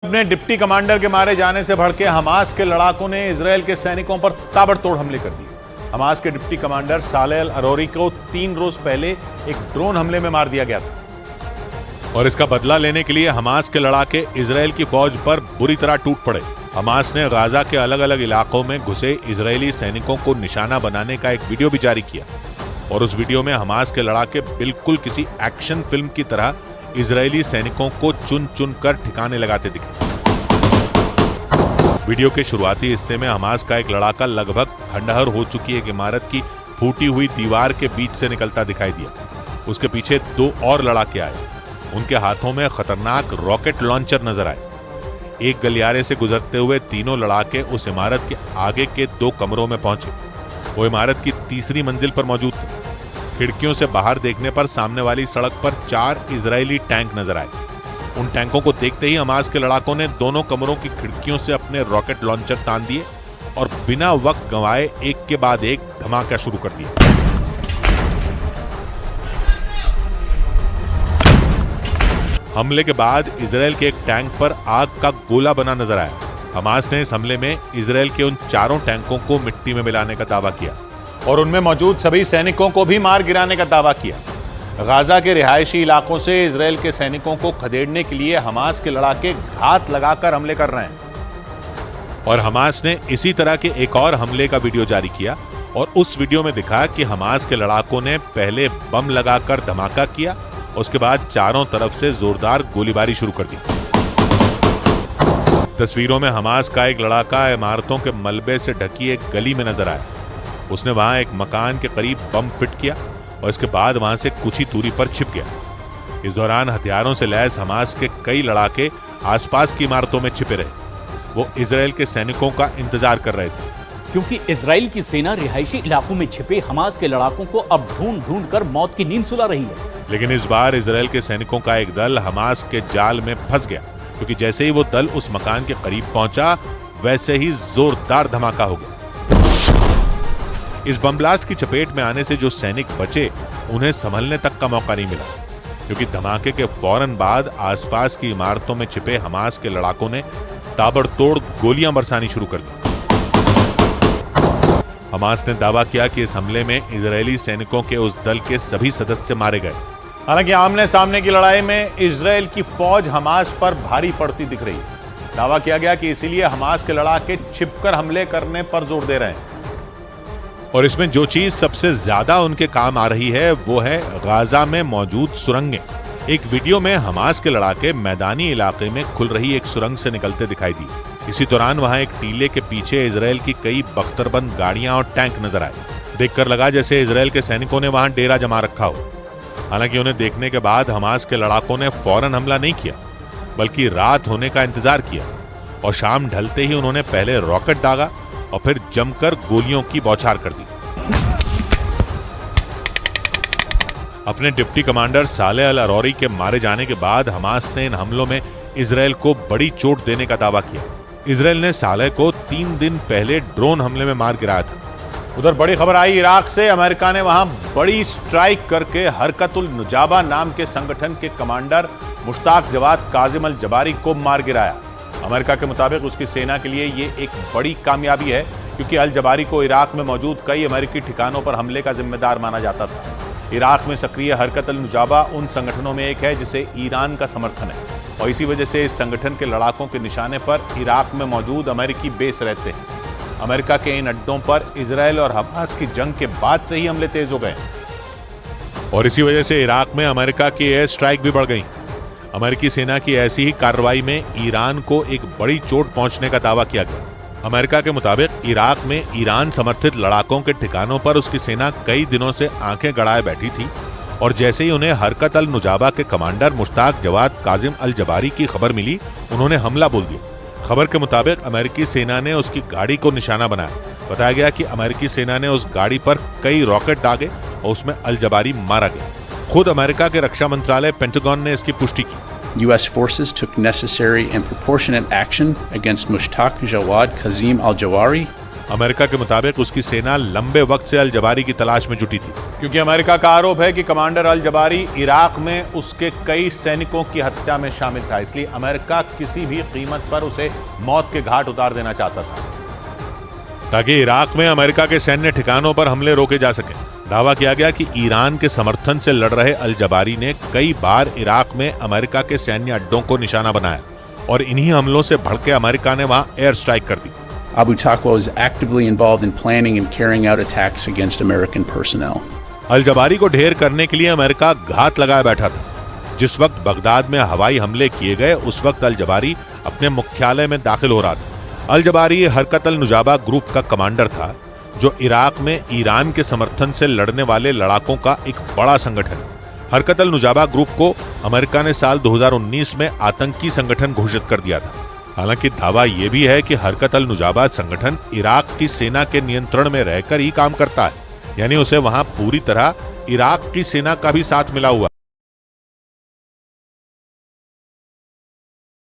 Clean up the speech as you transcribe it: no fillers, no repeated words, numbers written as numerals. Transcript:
अपने deputy commander के मारे जाने से भड़के हमास के लड़ाकों ने इजरायल के सैनिकों पर ताबड़तोड़ हमले कर दिए। हमास के डिप्टी कमांडर सालेह अल अरोरी को 3 रोज पहले एक ड्रोन हमले में मार दिया गया था और इसका बदला लेने के लिए हमास के लड़ाके इजरायल की फौज पर बुरी तरह टूट पड़े। हमास ने गाजा के अलग अलग इलाकों में घुसे इजरायली सैनिकों को निशाना बनाने का एक वीडियो भी जारी किया और उस वीडियो में हमास के लड़ाके बिल्कुल किसी एक्शन फिल्म की तरह इजरायली सैनिकों को चुन चुन कर ठिकाने लगाते दिखे। वीडियो के शुरुआती हिस्से में हमास का एक लड़ाका लगभग खंडहर हो चुकी एक इमारत की फूटी हुई दीवार के बीच से निकलता दिखाई दिया। उसके पीछे 2 और लड़ाके आए। उनके हाथों में खतरनाक रॉकेट लॉन्चर नजर आए। एक गलियारे से गुजरते हुए तीनों लड़ाके उस इमारत के आगे के 2 कमरों में पहुंचे। वो इमारत की 3री मंजिल पर मौजूद थे। खिड़कियों से बाहर देखने पर सामने वाली सड़क पर 4 इजरायली टैंक नजर आए। उन टैंकों को देखते ही हमास के लड़ाकों ने दोनों कमरों की खिड़कियों से अपने रॉकेट लॉन्चर तान दिए और बिना वक्त गंवाए एक के बाद एक धमाका शुरू कर दिया। हमले के बाद इजरायल के एक टैंक पर आग का गोला बना नजर आया। हमास ने इस हमले में इजरायल के उन 4 टैंकों को मिट्टी में मिलाने का दावा किया और उनमें मौजूद सभी सैनिकों को भी मार गिराने का दावा किया। गाजा के रिहायशी इलाकों से इजरायल के सैनिकों को खदेड़ने के लिए हमास के लड़ाके घात लगाकर हमले कर रहे हैं और हमास ने इसी तरह के एक और हमले का वीडियो जारी किया और उस वीडियो में दिखा कि हमास के लड़ाकों ने पहले बम लगाकर धमाका किया, उसके बाद चारों तरफ से जोरदार गोलीबारी शुरू कर दी। तस्वीरों में हमास का एक लड़ाका इमारतों के मलबे से ढकी एक गली में नजर आया। उसने वहां एक मकान के करीब बम फिट किया और इसके बाद वहां से कुछ ही दूरी पर छिप गया। इस दौरान हथियारों से लैस हमास के कई लड़ाके आसपास की इमारतों में छिपे रहे। वो इजरायल के सैनिकों का इंतजार कर रहे थे क्योंकि इजरायल की सेना रिहायशी इलाकों में छिपे हमास के लड़ाकों को अब ढूंढ ढूंढ कर मौत की नींद सुला रही है। लेकिन इस बार इजरायल के सैनिकों का एक दल हमास के जाल में फंस गया, क्योंकि जैसे ही वो दल उस मकान के करीब पहुंचा वैसे ही जोरदार धमाका हो गया। इस बम ब्लास्ट की चपेट में आने से जो सैनिक बचे उन्हें संभलने तक का मौका नहीं मिला, क्योंकि धमाके के फौरन बाद आसपास की इमारतों में छिपे हमास के लड़ाकों ने ताबड़तोड़ गोलियां बरसानी शुरू कर दी। हमास ने दावा किया कि इस हमले में इजरायली सैनिकों के उस दल के सभी सदस्य मारे गए। हालांकि आमने सामने की लड़ाई में इजरायल की फौज हमास पर भारी पड़ती दिख रही है। दावा किया गया कि इसीलिए हमास के लड़ाके छिपकर हमले करने पर जोर दे रहे हैं और इसमें जो चीज सबसे ज्यादा उनके काम आ रही है वो है गाजा में मौजूद सुरंगें। एक वीडियो में हमास के लड़ाके मैदानी इलाके में खुल रही एक सुरंग से निकलते दिखाई दी। इसी दौरान वहां एक टीले के पीछे इजरायल की कई बख्तरबंद गाड़ियां और टैंक नजर आए। देखकर लगा जैसे इजरायल के सैनिकों ने वहां डेरा जमा रखा हो। हालांकि उन्हें देखने के बाद हमास के लड़ाकों ने फौरन हमला नहीं किया, बल्कि रात होने का इंतजार किया और शाम ढलते ही उन्होंने पहले रॉकेट दागा और फिर जमकर गोलियों की बौछार कर दी। अपने डिप्टी कमांडर सालेह अल अरोरी के मारे जाने के बाद हमास ने इन हमलों में इजरायल को बड़ी चोट देने का दावा किया। इजरायल ने सालेह को 3 दिन पहले ड्रोन हमले में मार गिराया था। उधर बड़ी खबर आई इराक से। अमेरिका ने वहां बड़ी स्ट्राइक करके हरकतुल नुजाबा नाम के संगठन के कमांडर मुश्ताक जवाद काजिम अल जबारी को मार गिराया। अमेरिका के मुताबिक उसकी सेना के लिए ये एक बड़ी कामयाबी है, क्योंकि अल जबारी को इराक में मौजूद कई अमेरिकी ठिकानों पर हमले का जिम्मेदार माना जाता था। इराक में सक्रिय हरकत अल नुजाबा उन संगठनों में एक है जिसे ईरान का समर्थन है और इसी वजह से इस संगठन के लड़ाकों के निशाने पर इराक में मौजूद अमेरिकी बेस रहते हैं। अमेरिका के इन अड्डों पर इजरायल और हमास की जंग के बाद से ही हमले तेज हो गए और इसी वजह से इराक में अमेरिका की एयर स्ट्राइक भी बढ़ गई। अमेरिकी सेना की ऐसी ही कार्रवाई में ईरान को एक बड़ी चोट पहुंचने का दावा किया गया। अमेरिका के मुताबिक इराक में ईरान समर्थित लड़ाकों के ठिकानों पर उसकी सेना कई दिनों से आंखें गड़ाए बैठी थी और जैसे ही उन्हें हरकत अल नुजाबा के कमांडर मुश्ताक जवाद काजिम अल जबारी की खबर मिली, उन्होंने हमला बोल दिया। खबर के मुताबिक अमेरिकी सेना ने उसकी गाड़ी को निशाना बनाया। बताया गया कि अमेरिकी सेना ने उस गाड़ी पर कई रॉकेट दागे और उसमें अल जबारी मारा गया। खुद अमेरिका के रक्षा मंत्रालय पेंटागन ने इसकी पुष्टि की। U.S. forces took necessary and proportionate action against Mushtaq Jawad Kazim al-Jawari, America के मुताबिक उसकी सेना लंबे वक्त से अल जबारी की तलाश में जुटी थी, क्योंकि अमेरिका का आरोप है कि कमांडर अल जबारी इराक में उसके कई सैनिकों की हत्या में शामिल था। इसलिए अमेरिका किसी भी कीमत पर उसे मौत के घाट उतार देना चाहता था, ताकि इराक में अमेरिका के सैन्य ठिकानों पर हमले रोके जा सके। दावा किया गया कि ईरान के समर्थन से लड़ रहे अल जबारी ने कई बार इराक में अमेरिका के सैन्य अड्डों को निशाना बनाया और इन्हीं हमलों से भड़के अमेरिका ने वहां एयर स्ट्राइक कर दी। Abu Taqwa was actively involved in planning and carrying out attacks against American personnel. अल जबारी को ढेर करने के लिए अमेरिका घात लगाए बैठा था। जिस वक्त बगदाद में हवाई हमले किए गए, उस वक्त अल जबारी अपने मुख्यालय में दाखिल हो रहा था। अल जबारी हरकत अल नुजाबा ग्रुप का कमांडर था, जो इराक में ईरान के समर्थन से लड़ने वाले लड़ाकों का एक बड़ा संगठन है। हरकत अल नुजाबा ग्रुप को अमेरिका ने साल 2019 में आतंकी संगठन घोषित कर दिया था। हालांकि दावा यह भी है कि हरकत अल नुजाबा संगठन इराक की सेना के नियंत्रण में रहकर ही काम करता है, यानी उसे वहां पूरी तरह इराक की सेना का भी साथ मिला हुआ।